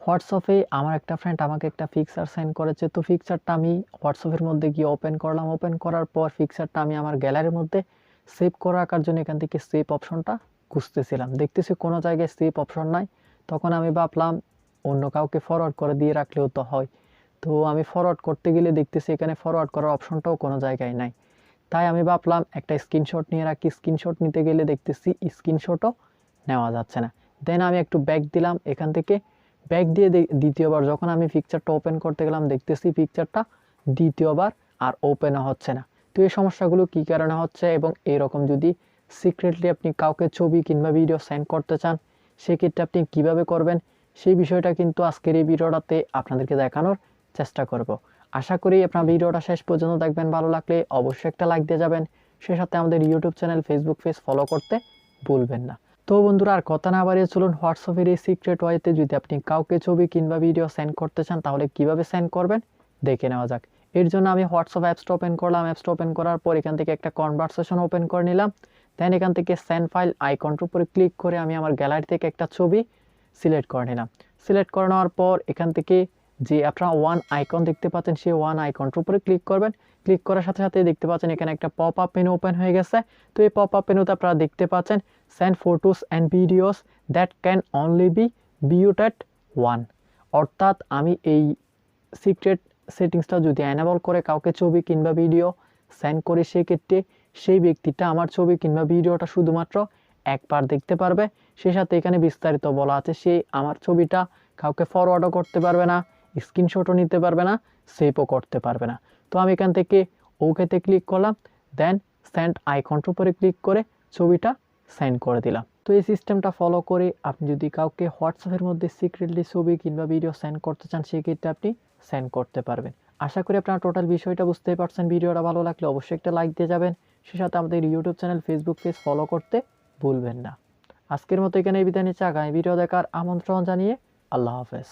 হোয়াটসঅ্যাপে আমার একটা ফ্রেন্ড আমাকে একটা পিকচার সেন্ড করেছে। তো পিকচারটা আমি হোয়াটসঅ্যাপের মধ্যে গিয়ে ওপেন করলাম। ওপেন করার পর পিকচারটা আমি আমার গ্যালারির মধ্যে সেভ করে রাখার জন্য এখান থেকে সেভ অপশনটা খুঁজতেছিলাম। দেখতেছি কোনো জায়গায় সেভ অপশন নাই। তখন আমি ভাবলাম অন্য কাউকে ফরওয়ার্ড করে দিয়ে রাখলেও তো হয়। তো আমি ফরওয়ার্ড করতে গেলে দেখতেছি এখানে ফরওয়ার্ড করার অপশনটাও কোনো জায়গায় নাই। তাই আমি ভাবলাম একটা স্ক্রিনশট নিয়ে রাখি। স্ক্রিনশট নিতে গেলে দেখতেছি স্ক্রিনশটও নেওয়া যাচ্ছে না। দেন আমি একটু ব্যাক দিলাম। এখান থেকে ব্যাক দিয়ে দ্বিতীয়বার যখন আমি পিকচারটা ওপেন করতে গেলাম দেখতেছি পিকচারটা দ্বিতীয়বার আর ওপেনও হচ্ছে না। তো এই সমস্যাগুলো কী কারণে হচ্ছে এবং এরকম যদি সিক্রেটলি আপনি কাউকে ছবি কিংবা ভিডিও সেন্ড করতে চান সেক্ষেত্রে আপনি কীভাবে করবেন সেই বিষয়টা কিন্তু আজকের এই ভিডিওটাতে আপনাদেরকে দেখানোর চেষ্টা করব। আশা করি আপনার ভিডিওটা শেষ পর্যন্ত দেখবেন। ভালো লাগলে অবশ্যই একটা লাইক দিয়ে যাবেন। সেই সাথে আমাদের YouTube channel, Facebook page follow করতে ভুলবেন না। তো বন্ধুরা আর কথা না বাড়িয়ে চলুন হোয়াটসঅ্যাপের এই সিক্রেট ওয়েতে যদি আপনি কাউকে ছবি কিংবা ভিডিও সেন্ড করতে চান তাহলে কিভাবে সেন্ড করবেন দেখে নেওয়া যাক। এর জন্য আমি হোয়াটসঅ্যাপ অ্যাপসটা ওপেন করলাম। অ্যাপসটা ওপেন করার পর এখান থেকে একটা কনভারসেশন ওপেন করে নিলাম। দেন এখান থেকে সেন্ড ফাইল আইকনটার উপরে ক্লিক করে আমি আমার গ্যালারি থেকে একটা ছবি সিলেক্ট করে নিলাম। সিলেক্ট করে নেওয়ার পর এখান থেকে যে আপনারা ওয়ান আইকন দেখতে পাচ্ছেন সেই ওয়ান আইকনটার উপরে ক্লিক করবেন। ক্লিক করার সাথে সাথে দেখতে পাচ্ছেন এখানে একটা পপ আপ মেনু ওপেন হয়ে গেছে। তো এই পপ আপ মেনুতে আপনারা দেখতে পাচ্ছেন send photos and videos that can only be viewed at one. অর্থাৎ আমি এই সিক্রেট সেটিংসটা যদি অ্যানেবল করে কাউকে ছবি কিংবা ভিডিও সেন্ড করি সেক্ষেত্রে সেই ব্যক্তিটা আমার ছবি কিংবা ভিডিওটা শুধুমাত্র একবার দেখতে পারবে। সেই সাথে এখানে বিস্তারিত বলা আছে সে আমার ছবিটা কাউকে ফরওয়ার্ডও করতে পারবে না, স্ক্রিনশটও নিতে পারবে না, সেভও করতে পারবে না। তো আমি এখান থেকে ওকেতে ক্লিক করলাম। দেন সেন্ড আইকনটার উপরে ক্লিক করে ছবিটা সেন্ড করে দিলাম। তো এই সিস্টেমটা ফলো করে আপনি যদি কাউকে হোয়াটসঅ্যাপের মধ্যে সিক্রেটলি ছবি কিংবা ভিডিও সেন্ড করতে চান সেক্ষেত্রে আপনি সেন্ড করতে পারবেন। আশা করি আপনারা টোটাল বিষয়টা বুঝতেই পারছেন। ভিডিওটা ভালো লাগলে অবশ্যই একটা লাইক দিয়ে যাবেন। সে সাথে আমাদের YouTube channel, Facebook page follow করতে ভুলবেন না। আজকের মতো এখানে বিদায় নিচ্ছি। আগামী ভিডিও দেখার আমন্ত্রণ জানিয়ে আল্লাহ হাফেজ।